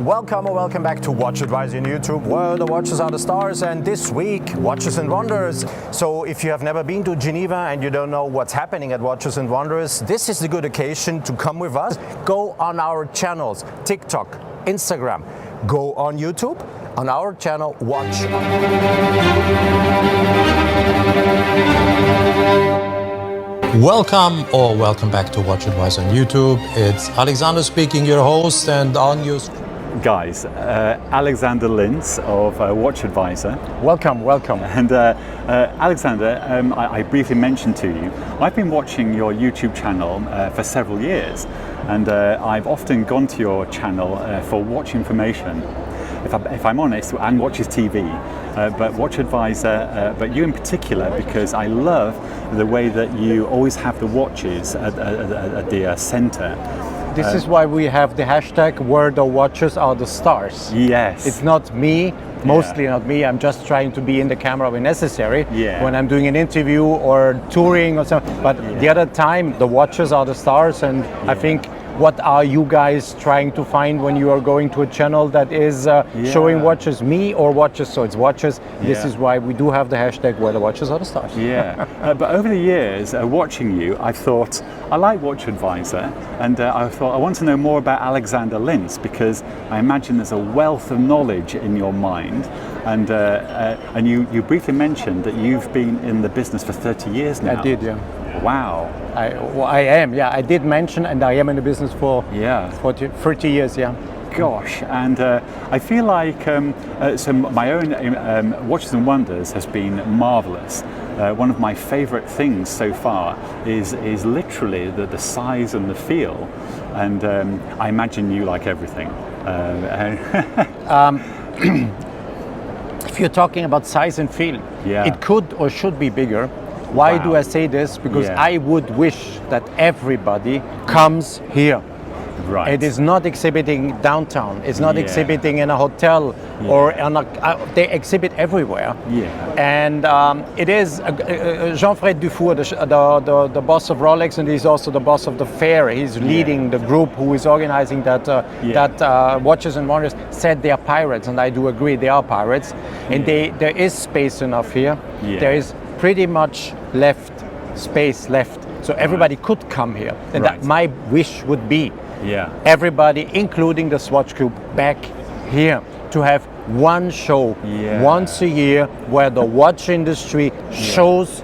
Welcome or welcome back to Watch Advisor on YouTube, where the watches are the stars, and this week, Watches and Wonders. So if you have never been to Geneva and you don't know what's happening at Watches and Wonders, this is the good occasion to come with us. Go on our channels, TikTok, Instagram, go on YouTube, on our channel, Watch. Welcome back to Watch Advisor on YouTube. It's Alexander speaking, your host, and on your Guys, Alexander Linz of Watch Advisor. Welcome. And Alexander, I briefly mentioned to you, I've been watching your YouTube channel for several years, and I've often gone to your channel for watch information, if I'm honest, and watches TV, but Watch Advisor, but you in particular, because I love the way that you always have the watches at the center. This is why we have the hashtag where the watches are the stars. Yes. It's not me, mostly not me. I'm just trying to be in the camera when necessary, when I'm doing an interview or touring or something. But the other time, the watches are the stars. And I think, what are you guys trying to find when you are going to a channel that is showing watches, me or watches? So it's watches. This is why we do have the hashtag where the watches are the stars. But over the years, watching you, I thought, I like Watch Advisor, and I thought, I want to know more about Alexander Linz, because I imagine there's a wealth of knowledge in your mind. And you briefly mentioned that you've been in the business for 30 years now. I did, Wow. I am, I did mention, and I am in the business for 30 years, Gosh, and I feel like so my own Watches and Wonders has been marvelous. One of my favorite things so far is literally the size and the feel, and I imagine you like everything. If you're talking about size and feel, it could or should be bigger. Why do I say this? Because I would wish that everybody comes here. Right. It is not exhibiting downtown. It's not exhibiting in a hotel or they exhibit everywhere. And it is Jean-Fred Dufour, the boss of Rolex, and he's also the boss of the fair. He's leading the group who is organizing that Watches and Wonders, said they are pirates, and I do agree they are pirates. And there is space enough here. There is pretty much space left, so everybody could come here, and that my wish would be everybody, including the Swatch Group, back here to have one show once a year where the watch industry shows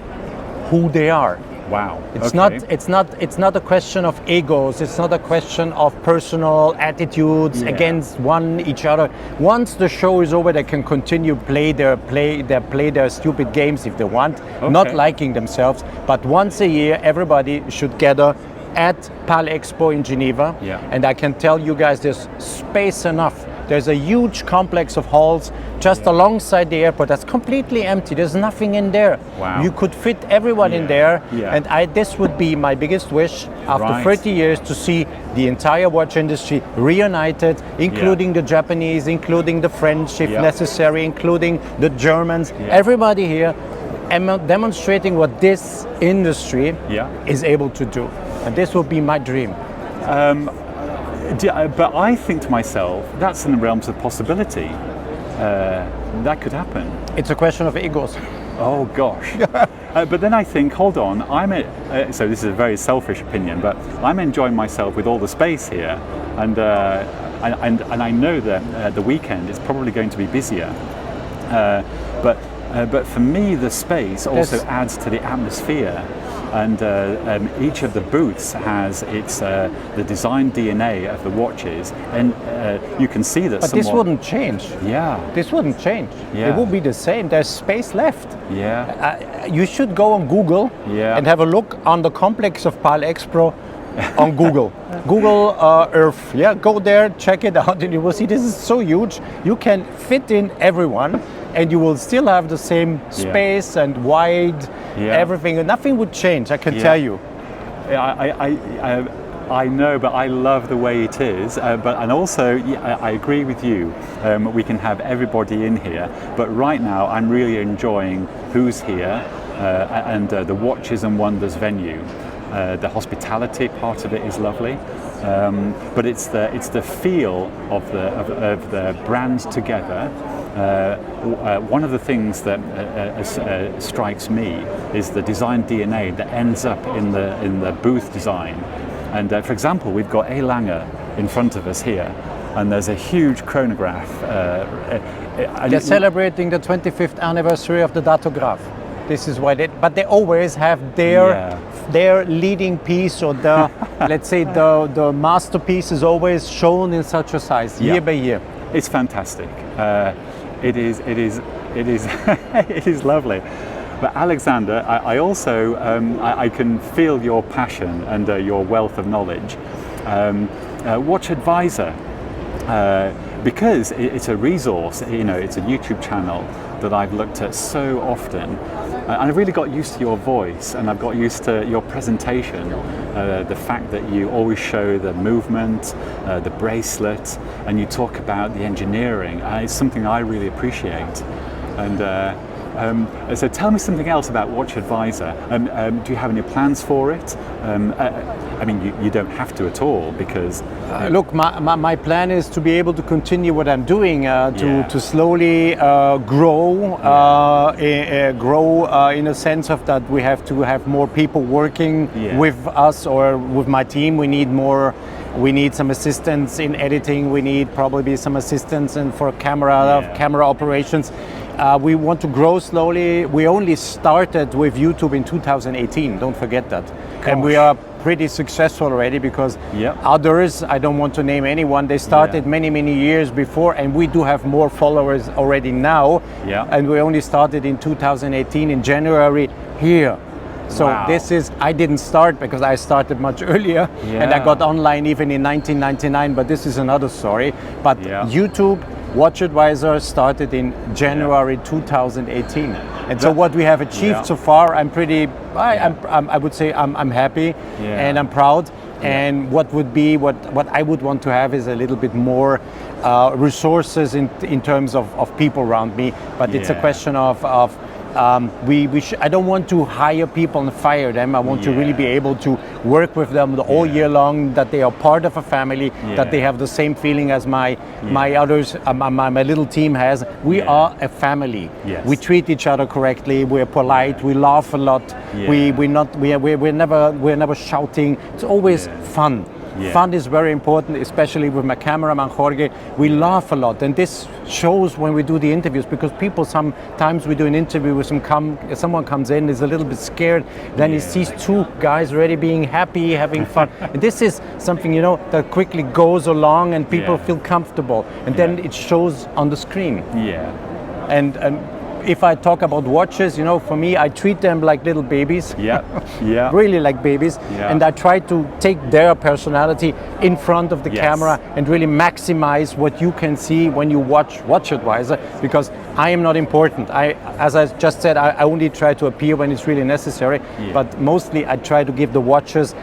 who they are. Wow. It's not a question of egos. It's not a question of personal attitudes against each other. Once the show is over, they can continue play their stupid games if they want, not liking themselves. But once a year, everybody should gather at PAL Expo in Geneva. And I can tell you guys, there's space enough. There's a huge complex of halls just alongside the airport that's completely empty. There's nothing in there. You could fit everyone in there. And this would be my biggest wish after 30 years, to see the entire watch industry reunited, including the Japanese, including the French if necessary, including the Germans, everybody here, demonstrating what this industry is able to do. And this would be my dream. But I think to myself, that's in the realms of possibility. That could happen. It's a question of egos. Oh gosh. But then I think, hold on, so this is a very selfish opinion, but I'm enjoying myself with all the space here, and I know that the weekend is probably going to be busier. But for me, the space also adds to the atmosphere. And each of the booths has the design DNA of the watches, and you can see that. But this wouldn't change. This wouldn't change. It will be the same. There's space left. You should go on Google and have a look on the complex of PAL Expo on Google. Google Earth. Go there, check it out, and you will see this is so huge. You can fit in everyone, and you will still have the same space and wide everything, and nothing would change, I can tell you. I know, but I love the way it is. And also, I agree with you. We can have everybody in here, but right now I'm really enjoying who's here and the Watches and Wonders venue. The hospitality part of it is lovely. but it's the feel of the brand together. One of the things that strikes me is the design DNA that ends up in the booth design. And for example, we've got A. Lange in front of us here, and there's a huge chronograph. They're celebrating the 25th anniversary of the datograph. This is why but they always have their leading piece, or the let's say the masterpiece is always shown in such a size year by year. It's fantastic. It is it is lovely. But Alexander, I also I can feel your passion and your wealth of knowledge. Watch Advisor, because it's a resource. It's a YouTube channel that I've looked at so often, and I've really got used to your voice, and I've got used to your presentation. The fact that you always show the movement, the bracelet, and you talk about the engineering. It's something I really appreciate. And so tell me something else about Watch Advisor. Do you have any plans for it? I mean, you don't have to at all, because... Look, my plan is to be able to continue what I'm doing, to slowly grow, grow in a sense of that we have to have more people working with us or with my team. We need some assistance in editing. We need probably some assistance for camera operations. We want to grow slowly. We only started with YouTube in 2018, don't forget that. Gosh. And we are pretty successful already, because others, I don't want to name anyone, they started many years before, and we do have more followers already now. And we only started in 2018 in January here. So this is, I didn't start because I started much earlier, and I got online even in 1999, but this is another story. But YouTube, Watch Advisor started in January 2018, and so what we have achieved so far, I'm pretty. I would say I'm happy, and I'm proud. And what I would want to have is a little bit more resources in terms of people around me. But it's a question of I don't want to hire people and fire them. I want to really be able to work with them all year long, that they are part of a family, that they have the same feeling as my others, my little team has. We are a family. We treat each other correctly. We're polite. We laugh a lot. We're never shouting. It's always fun. Fun is very important, especially with my cameraman Jorge. We laugh a lot, and this shows when we do the interviews, because people, sometimes we do an interview with someone comes in, is a little bit scared, then he sees two guys already being happy, having fun. And this is something, that quickly goes along, and people feel comfortable, and then it shows on the screen. And if I talk about watches, for me, I treat them like little babies. Really like babies. And I try to take their personality in front of the camera and really maximize what you can see when you watch Advisor, because I am not important. As I just said, I only try to appear when it's really necessary, but mostly I try to give the watchers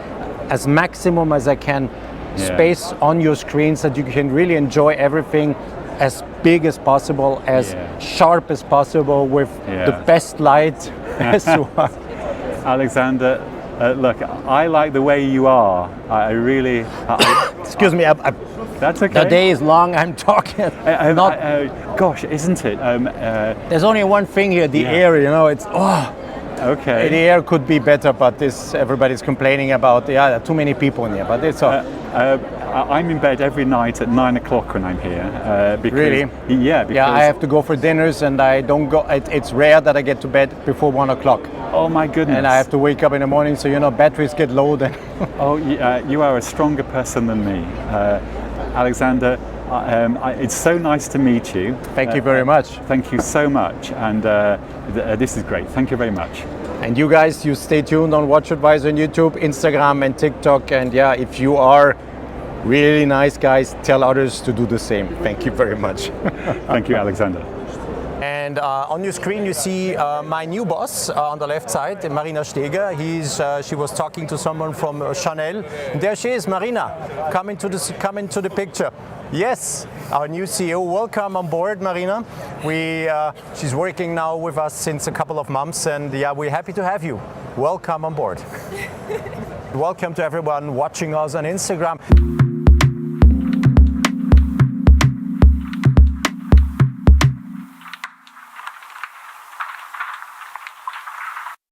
as maximum as I can space on your screen, so that you can really enjoy everything as big as possible, as sharp as possible, with the best light as well. Alexander, look, I like the way you are. I really... Excuse me, that's okay. The day is long, I'm talking. Gosh, isn't it? There's only one thing here, the air, it's... Okay. The air could be better, but everybody's complaining about, there are too many people in here, but it's all... I'm in bed every night at 9 o'clock when I'm here. Because, really? Because I have to go for dinners, and I don't go. It's rare that I get to bed before 1 o'clock. Oh my goodness! And I have to wake up in the morning, so batteries get low then. You are a stronger person than me, Alexander. It's so nice to meet you. Thank you very much. Thank you so much, and this is great. Thank you very much. And you guys, you stay tuned on Watch Advisor on YouTube, Instagram, and TikTok. And if you are really nice guys, tell others to do the same. Thank you very much. Thank you, Alexander. And on your screen you see my new boss on the left side, Marina Steger. She was talking to someone from Chanel. And there she is, Marina. Come into the picture. Yes, our new CEO. Welcome on board, Marina. She's working now with us since a couple of months, and we're happy to have you. Welcome on board. Welcome to everyone watching us on Instagram.